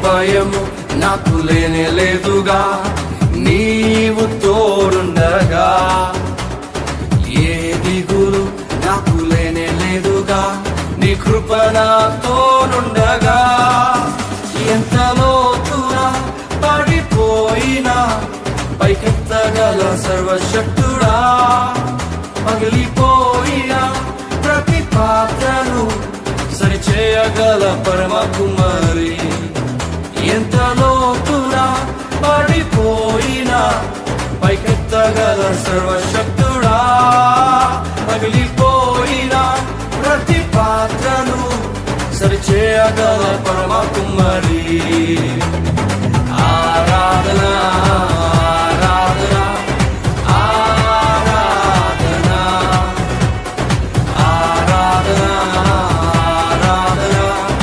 భయము నాకు లేనే లేదుగా, నీవు తోడుండగా. ఏ దిగులు నాకు లేనే లేదుగా, నీ కృప నాతోనుండగా. ఎంత లోతునా పడిపోయినా పైకెత్తగల సర్వశక్తుడా, పగిలిపోయిన ప్రతి పాత్రను సరిచేయగల పరమ కుమారి. ఎంత లోతునా పడిపోయినా పైకెత్తగల సర్వశక్తుడా, పగిలిపోయిన ప్రతి పాత్రను సరిచేయగల పరమ కుమారి. ఆరాధన